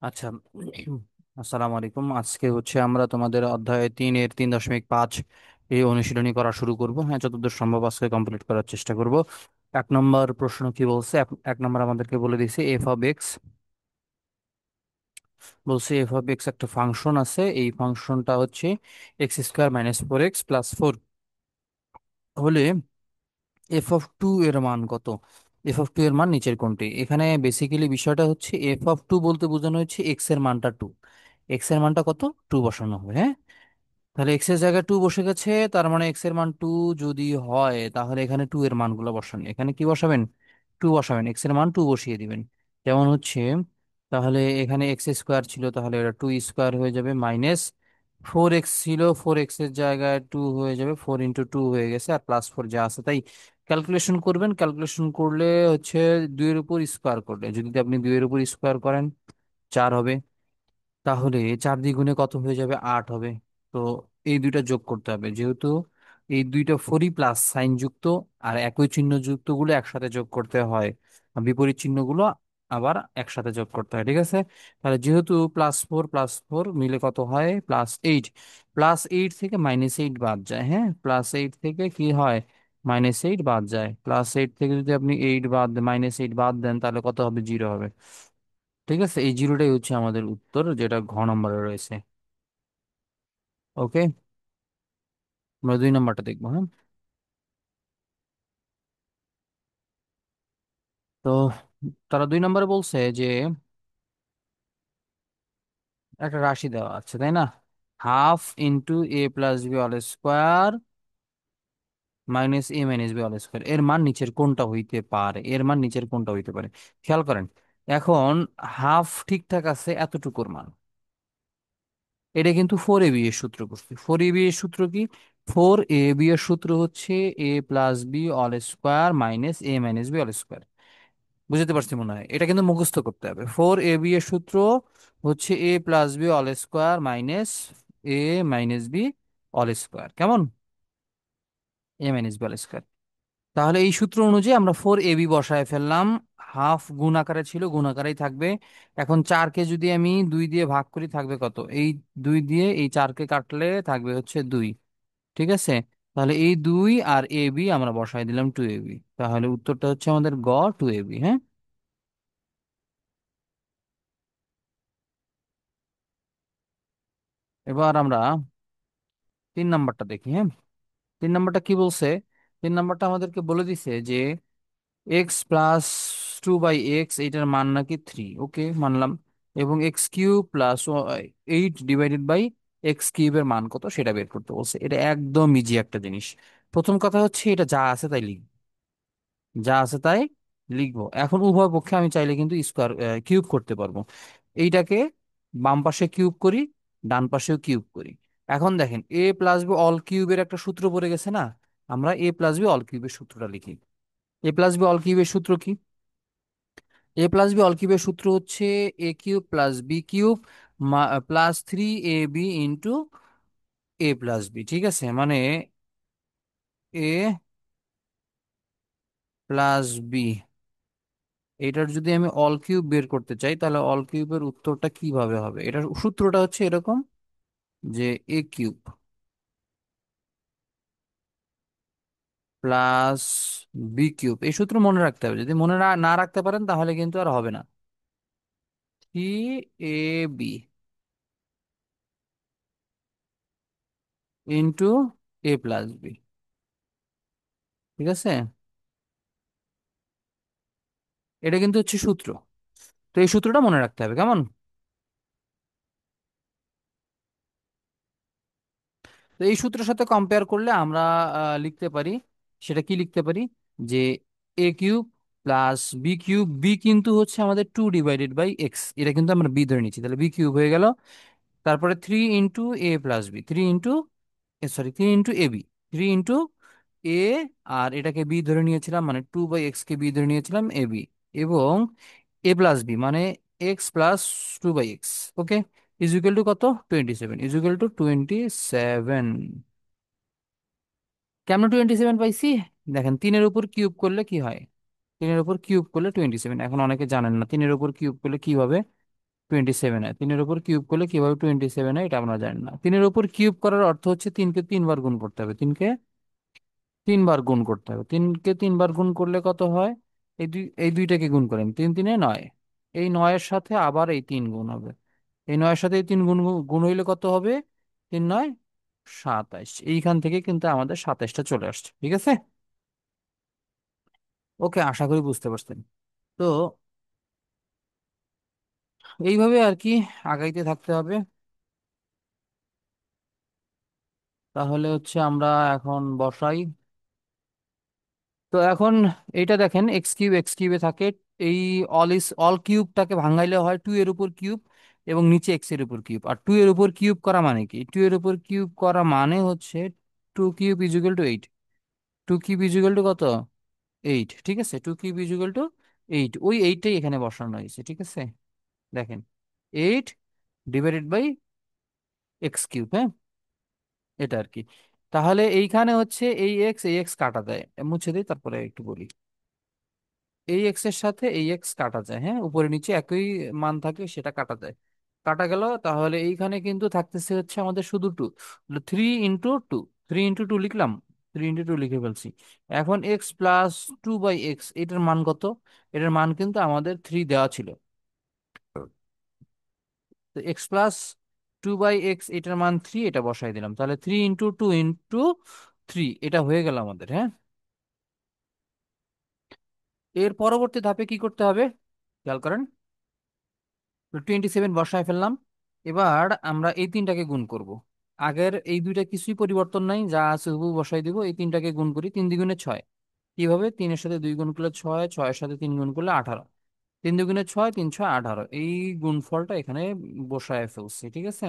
আচ্ছা। আসসালামু আলাইকুম। আজকে আমরা তোমাদের অধ্যায় 3-এর 3.5 এই অনুশীলনী করা শুরু করব। হ্যাঁ, যতদূর সম্ভব আজকে কমপ্লিট করার চেষ্টা করব। 1 নম্বর প্রশ্ন কি বলছে? 1 নম্বর আমাদেরকে বলে দিছে এফ অফ এক্স। বলছে এফ অফ এক্স একটা ফাংশন আছে, এই ফাংশনটা হচ্ছে x² - 4x + 4 হলে f(2) এর মান কত? f(2) এর মান নিচের কোনটি? এখানে বেসিক্যালি বিষয়টা হচ্ছে f(2) বলতে বোঝানো হচ্ছে এক্স এর মানটা 2। এক্স এর মানটা কত? 2 বসানো হবে। হ্যাঁ, তাহলে এক্স এর জায়গায় 2 বসে গেছে, তার মানে এক্স এর মান 2 যদি হয় তাহলে এখানে 2 এর মানগুলো বসান। এখানে কি বসাবেন? 2 বসাবেন, এক্স এর মান 2 বসিয়ে দিবেন। যেমন হচ্ছে, তাহলে এখানে x² ছিল, তাহলে এটা 2² হয়ে যাবে, মাইনাস 4x ছিল, 4x এর জায়গায় 2 হয়ে যাবে, 4 × 2 হয়ে গেছে, আর +4 যা আছে তাই। ক্যালকুলেশন করবেন, ক্যালকুলেশন করলে হচ্ছে 2 এর উপর স্কোয়ার করলে, যদি আপনি 2 এর উপর স্কোয়ার করেন 4 হবে। তাহলে 4 দ্বিগুণে কত হয়ে যাবে? 8 হবে। তো এই দুইটা যোগ করতে হবে, যেহেতু এই দুইটা ফোরই প্লাস সাইন যুক্ত, আর একই চিহ্ন যুক্ত গুলো একসাথে যোগ করতে হয়, আর বিপরীত চিহ্নগুলো আবার একসাথে যোগ করতে হয়। ঠিক আছে, তাহলে যেহেতু +4 + 4 মিলে কত হয়? +8। +8 থেকে -8 বাদ যায়। হ্যাঁ, +8 থেকে কি হয়? -8 বাদ যায়। +8 থেকে যদি আপনি -8 বাদ দেন তাহলে কত হবে? 0 হবে। ঠিক আছে, এই জিরোটাই হচ্ছে আমাদের উত্তর, যেটা ঘ নম্বরে রয়েছে। ওকে, আমরা 2 নম্বরটা দেখবো। হ্যাঁ, তো তারা 2 নম্বরে বলছে যে একটা রাশি দেওয়া আছে, তাই না? ½ × a + b² - a - b² এর মান নিচের কোনটা হইতে পারে? এর মান নিচের কোনটা হইতে পারে? খেয়াল করেন, এখন হাফ ঠিকঠাক আছে, এতটুকুর মান। এটা কিন্তু 4ab এর সূত্র করছি। 4ab এর সূত্র কি? 4ab এর সূত্র হচ্ছে a + b² - a - b²। বুঝতে পারছি মনে হয়, এটা কিন্তু মুখস্থ করতে হবে। 4ab এর সূত্র হচ্ছে a + b² - a - b²। কেমন? a - b²। তাহলে এই সূত্র অনুযায়ী আমরা 4ab বসায় ফেললাম। হাফ গুণ আকারে ছিল, গুণ আকারেই থাকবে। এখন 4কে যদি আমি 2 দিয়ে ভাগ করি থাকবে কত? এই 2 দিয়ে এই 4কে কাটলে থাকবে হচ্ছে 2। ঠিক আছে, তাহলে এই 2 আর ab আমরা বসাই দিলাম 2ab। তাহলে উত্তরটা হচ্ছে আমাদের 2ab। হ্যাঁ, এবার আমরা 3 নম্বরটা দেখি। হ্যাঁ, 3 নম্বরটা কি বলছে? 3 নম্বরটা আমাদেরকে বলে দিছে যে x + 2/x এইটার মান নাকি 3। ওকে, মানলাম। এবং x³ + 8 / x³ এর মান কত সেটা বের করতে বলছে। এটা একদম ইজি একটা জিনিস। প্রথম কথা হচ্ছে এটা যা আছে তাই লিখব, যা আছে তাই লিখবো। এখন উভয় পক্ষে আমি চাইলে কিন্তু স্কোয়ার কিউব করতে পারবো। এইটাকে বাম পাশে কিউব করি, ডান পাশেও কিউব করি। এখন দেখেন, a + b অল কিউবের একটা সূত্র পড়ে গেছে না? আমরা a + b অল কিউবের সূত্রটা লিখি। a + b অল কিউবের সূত্র কি? a + b অল কিউবের সূত্র হচ্ছে a³ + b³ +3ab * a+b। ঠিক আছে, মানে a+b, এটার যদি আমি অল কিউব বের করতে চাই তাহলে অল কিউবের উত্তরটা কিভাবে হবে? এটার সূত্রটা হচ্ছে এরকম, যে a³ + b³। এই সূত্র মনে রাখতে হবে, যদি মনে না রাখতে পারেন তাহলে কিন্তু আর হবে না। 3ab * a+b। ঠিক আছে, এটা কিন্তু হচ্ছে সূত্র। তো এই সূত্রটা মনে রাখতে হবে। কেমন? তো এই সূত্রের সাথে কম্পেয়ার করলে আমরা লিখতে পারি, সেটা কি লিখতে পারি? যে a³ + b³, বি কিন্তু হচ্ছে আমাদের 2/x, এটা কিন্তু আমরা বি ধরে নিচ্ছি, তাহলে b³ হয়ে গেল। তারপরে 3 × a + b, 3 আর এটাকে বি ধরে নিয়েছিলাম, মানে 2/x কে বি ধরে নিয়েছিলাম, ab। এবং a + b মানে x + 2/x। Okay, is equal to কত? 27। = 27। কেমন 27 পাইছি? দেখেন, 3-এর উপর কিউব করলে কি হয়? 3-এর উপর কিউব করলে 27। এখন অনেকে জানেন না 3-এর উপর কিউব করলে কি হবে। 27 হয়। 3-এর উপর কিউব করলে কিভাবে 27 হয় এটা আমরা জানি না। 3-এর উপর কিউব করার অর্থ হচ্ছে 3-কে 3 বার গুণ করতে হবে। 3-কে 3 বার গুণ করতে হবে। 3-কে 3 বার গুণ করলে কত হয়? এই দুইটাকে গুণ করেন, 3-3-9। এই 9-এর সাথে আবার এই 3 গুণ হবে। এই 9-এর সাথে এই 3 গুণ গুণ হইলে কত হবে? 3-9 27। এইখান থেকে কিন্তু আমাদের 27টা চলে আসছে, ঠিক আছে। ওকে, আশা করি বুঝতে পারছেন। তো এইভাবে আর কি আগাইতে থাকতে হবে। তাহলে হচ্ছে আমরা এখন বসাই। তো এখন এইটা দেখেন, এক্স কিউবে থাকে। এই অল কিউবটাকে ভাঙাইলে হয় 2-এর উপর কিউব এবং নিচে এক্স-এর উপর কিউব। আর 2-এর উপর কিউব করা মানে কি? 2-এর উপর কিউব করা মানে হচ্ছে 2 cube equal two 8। 2 cube equal two কত? 8, ঠিক আছে। 2 কিউব ইজুয়াল টু 8, ওই 8টাই এখানে বসানো হয়েছে, ঠিক আছে। দেখেন, 8 ডিভাইডেড বাই এক্স কিউব, হ্যাঁ, এটা আর কি। তাহলে এইখানে হচ্ছে এই এক্স কাটা দেয়, মুছে দিই তারপরে একটু বলি। এই এক্স এর সাথে এই এক্স কাটা যায়, হ্যাঁ, উপরে নিচে একই মান থাকে, সেটা কাটা যায়। কাটা গেল। তাহলে এইখানে কিন্তু থাকতেছে হচ্ছে আমাদের শুধু 2। 3 ইন্টু 2, 3 ইন্টু 2 লিখলাম। 3 ইন্টু 2 লিখে ফেলছি। এখন x+2/x, এটার মান কত? এটার মান কিন্তু আমাদের 3 দেওয়া ছিল। তো x+2/x, এটার মান 3, এটা বসাই দিলাম। তাহলে 3 ইন্টু 2 ইন্টু 3, এটা হয়ে গেল আমাদের, হ্যাঁ। এর পরবর্তী ধাপে কি করতে হবে? খেয়াল করেন, 27 বসায় ফেললাম। এবার আমরা এই তিনটাকে গুণ করব। আগের এই দুইটা কিছুই পরিবর্তন নাই, যা আছে হুবহু বসাই দিব। এই তিনটাকে গুণ করি, 3 2 গুণে 6। কিভাবে? 3-এর সাথে 2 গুণ করলে 6, 6-এর সাথে 3 গুণ করলে 18। 3 2 গুণে 6, 3 6 18, এই গুণফলটা এখানে বসায় ফেলছি, ঠিক আছে।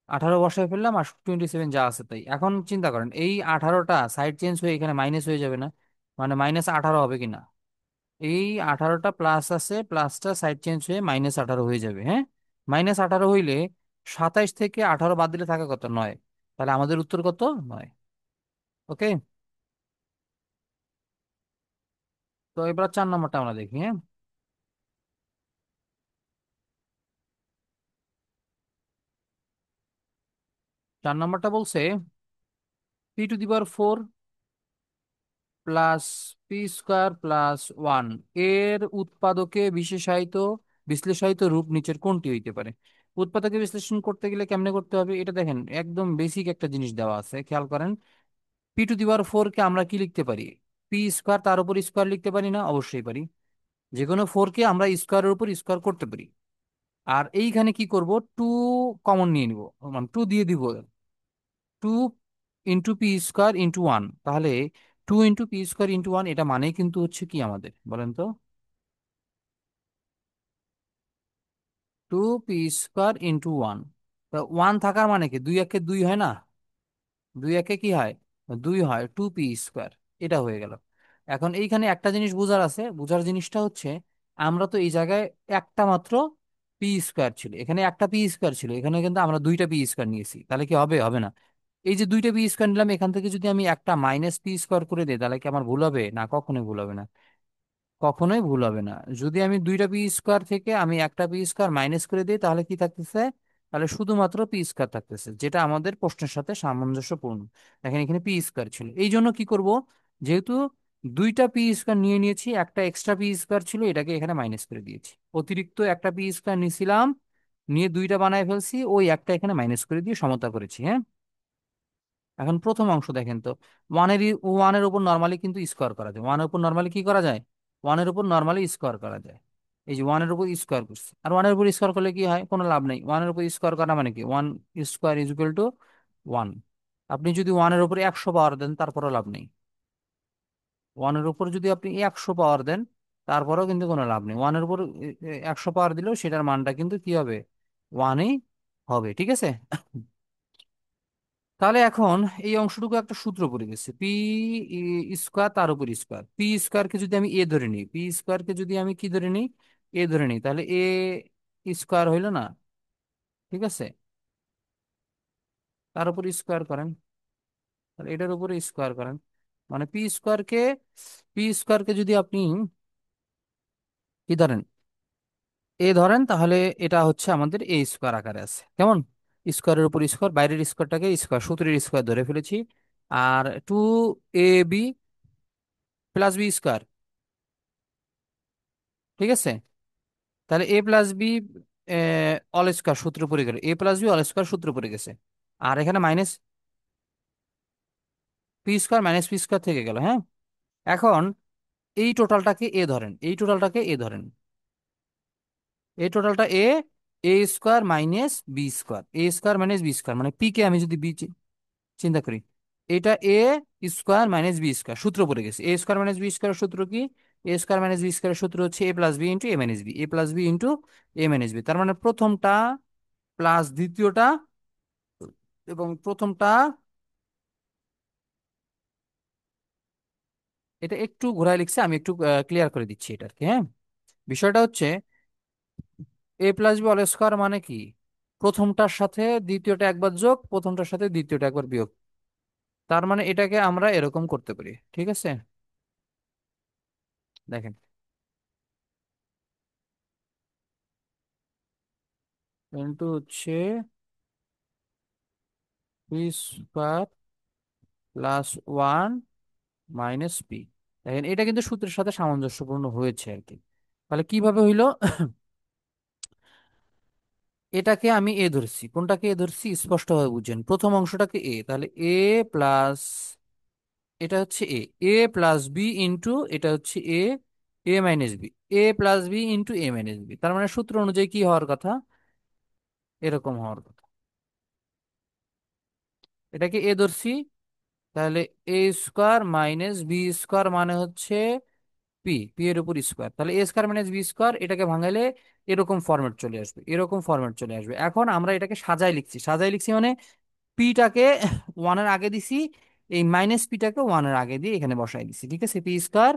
18 বসায় ফেললাম, আর 27 যা আছে তাই। এখন চিন্তা করেন, এই 18টা সাইড চেঞ্জ হয়ে এখানে মাইনাস হয়ে যাবে না? মানে -18 হবে কিনা? এই 18টা প্লাস আছে, প্লাসটা সাইড চেঞ্জ হয়ে -18 হয়ে যাবে, হ্যাঁ। -18 হইলে 27 থেকে 18 বাদ দিলে থাকে কত? 9। তাহলে আমাদের উত্তর কত? 9। ওকে। তো এবার 4 নম্বরটা আমরা দেখি, হ্যাঁ। 4 নম্বরটা বলছে p⁴ প্লাস p² + 1 এর উৎপাদকে বিশ্লেষায়িত রূপ নিচের কোনটি হইতে পারে? উৎপাদকে বিশ্লেষণ করতে গেলে কেমনে করতে হবে এটা দেখেন, একদম বেসিক একটা জিনিস দেওয়া আছে, খেয়াল করেন। p⁴ কে আমরা কি লিখতে পারি? p², তার উপর স্কোয়ার লিখতে পারি না? অবশ্যই পারি। যে কোনো 4-কে আমরা স্কোয়ারের উপর স্কোয়ার করতে পারি। আর এইখানে কি করব? 2 কমন নিয়ে নিব, মানে 2 দিয়ে দিব। 2 × p² × 1, তাহলে 2 × p² × 1, এটা মানেই কিন্তু হচ্ছে কি আমাদের, বলেন তো? 2 p² × 1। তা 1 থাকার মানে কি? 2 × 1 = 2 হয় না? 2 × 1 = কি হয়? 2 হয়। 2p², এটা হয়ে গেল। এখন এইখানে একটা জিনিস বোঝার আছে, বোঝার জিনিসটা হচ্ছে, আমরা তো এই জায়গায় একটা মাত্র p² ছিল, এখানে একটা p² ছিল, এখানে কিন্তু আমরা দুইটা p² নিয়েছি, তাহলে কি হবে? হবে না। এই যে দুইটা p² নিলাম, এখান থেকে যদি আমি একটা -p² করে দিই, তাহলে কি আমার ভুল হবে? না, কখনোই ভুল হবে না। কখনোই ভুল হবে না। যদি আমি দুইটা p² থেকে আমি একটা p² মাইনাস করে দিই, তাহলে কি থাকতেছে? তাহলে শুধুমাত্র p² থাকতেছে, যেটা আমাদের প্রশ্নের সাথে সামঞ্জস্যপূর্ণ। দেখেন, এখানে p² ছিল, এই জন্য কি করব? যেহেতু দুইটা p² নিয়ে নিয়েছি, একটা এক্সট্রা p² ছিল, এটাকে এখানে মাইনাস করে দিয়েছি। অতিরিক্ত একটা p² নিয়েছিলাম, নিয়ে দুইটা বানায় ফেলছি, ওই একটা এখানে মাইনাস করে দিয়ে সমতা করেছি, হ্যাঁ। এখন প্রথম অংশ দেখেন তো। ওয়ানের উপর নর্মালি কিন্তু স্কোয়ার করা যায়। ওয়ানের উপর নর্মালি কি করা যায়? ওয়ানের উপর নর্মালি স্কোয়ার করা যায়। এই যে ওয়ানের উপর স্কোয়ার করছে, আর ওয়ানের উপর স্কোয়ার করলে কি হয়? কোনো লাভ নেই। ওয়ানের উপর স্কোয়ার করা মানে কি? 1² = 1। আপনি যদি ওয়ানের উপরে 100 পাওয়ার দেন, তারপরেও লাভ নেই। ওয়ানের উপর যদি আপনি 100 পাওয়ার দেন, তারপরেও কিন্তু কোনো লাভ নেই। ওয়ানের উপর 100 পাওয়ার দিলেও সেটার মানটা কিন্তু কি হবে? 1-ই হবে, ঠিক আছে। তাহলে এখন এই অংশটুকু একটা সূত্র পড়ে গেছে, p² তার উপর স্কোয়ার। p² কে যদি আমি এ ধরে নিই, p² কে যদি আমি কি ধরে নিই? এ ধরে নিই, তাহলে a² হইলো না? ঠিক আছে। তার উপর স্কোয়ার করেন, তাহলে এটার উপরে স্কোয়ার করেন। মানে p² কে যদি আপনি কি ধরেন? এ ধরেন, তাহলে এটা হচ্ছে আমাদের এ স্কোয়ার আকারে আছে কেমন, স্কোয়ারের উপর স্কোয়ার, বাইরের স্কোয়ারটাকে স্কোয়ার, সূত্রের স্কোয়ার ধরে ফেলেছি। আর 2ab প্লাস বি স্কোয়ার, ঠিক আছে। তাহলে এ প্লাস বি অল স্কোয়ার সূত্র পড়ে গেল, এ প্লাস বি অল স্কোয়ার সূত্র পড়ে গেছে। আর এখানে minus P square minus P square থেকে গেল, হ্যাঁ। এখন এই টোটালটাকে এ ধরেন, এই টোটালটাকে এ ধরেন, এই টোটালটা এ, এ স্কোয়ার মাইনাস বি স্কোয়ার, এ স্কোয়ার মাইনাস বি স্কোয়ার মানে পি কে আমি যদি বি চিন্তা করি, এটা এ স্কোয়ার মাইনাস বি স্কোয়ার সূত্র পড়ে গেছে। এ স্কোয়ার মাইনাস বি স্কোয়ার সূত্র কি? এ স্কোয়ার মাইনাস বি স্কোয়ার সূত্র হচ্ছে এ প্লাস বি ইন্টু এ মাইনাস বি, এ প্লাস বি ইন্টু এ মাইনাস বি। তার মানে প্রথমটা প্লাস দ্বিতীয়টা, এবং প্রথমটা, এটা একটু ঘোরায় লিখছে, আমি একটু ক্লিয়ার করে দিচ্ছি এটা আর কি, হ্যাঁ। বিষয়টা হচ্ছে এ প্লাস বি অল স্কোয়ার মানে কি, প্রথমটার সাথে দ্বিতীয়টা একবার যোগ, প্রথমটার সাথে দ্বিতীয়টা একবার বিয়োগ। তার মানে এটাকে আমরা এরকম করতে পারি, ঠিক আছে। দেখেন, ইন্টু হচ্ছে P square plus one minus P. দেখেন এটা কিন্তু সূত্রের সাথে সামঞ্জস্যপূর্ণ হয়েছে আর কি। তাহলে কিভাবে হইলো? এটাকে আমি এ ধরছি, কোনটাকে এ ধরছি স্পষ্টভাবে বুঝছেন, প্রথম অংশটাকে এ, তাহলে এ প্লাস, এটা হচ্ছে এ, এ প্লাস বি ইন্টু, এটা হচ্ছে এ, এ মাইনাস বি, এ প্লাস বি ইন্টু এ মাইনাস বি। তার মানে সূত্র অনুযায়ী কি হওয়ার কথা, এরকম হওয়ার কথা। এটাকে এ ধরছি, তাহলে এ স্কোয়ার মাইনাস বি স্কোয়ার মানে হচ্ছে পি, পি এর উপর স্কোয়ার, তাহলে এ স্কোয়ার মাইনাস বি স্কোয়ার, এটাকে ভাঙাইলে এরকম ফরম্যাট চলে আসবে, এরকম ফরম্যাট চলে আসবে। এখন আমরা এটাকে সাজাই লিখছি, সাজাই লিখছি মানে পিটাকে ওয়ানের আগে দিছি, এই মাইনাস পিটাকে ওয়ানের আগে দিয়ে এখানে বসাই দিছি, ঠিক আছে। P square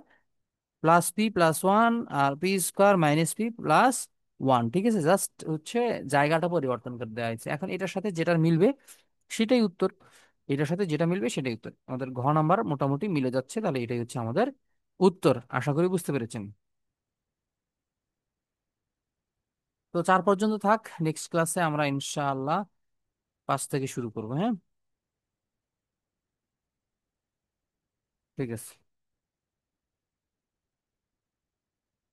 plus P plus one, আর P square minus P plus one, ঠিক আছে। জাস্ট হচ্ছে জায়গাটা পরিবর্তন করে দেওয়া হয়েছে। এখন এটার সাথে যেটা মিলবে সেটাই উত্তর, এটার সাথে যেটা মিলবে সেটাই উত্তর। আমাদের ঘ নাম্বার মোটামুটি মিলে যাচ্ছে, তাহলে এটাই হচ্ছে আমাদের উত্তর। আশা করি বুঝতে পেরেছেন। তো 4 পর্যন্ত থাক, নেক্সট ক্লাসে আমরা ইনশাআল্লাহ 5 থেকে শুরু করবো, হ্যাঁ। ঠিক আছে।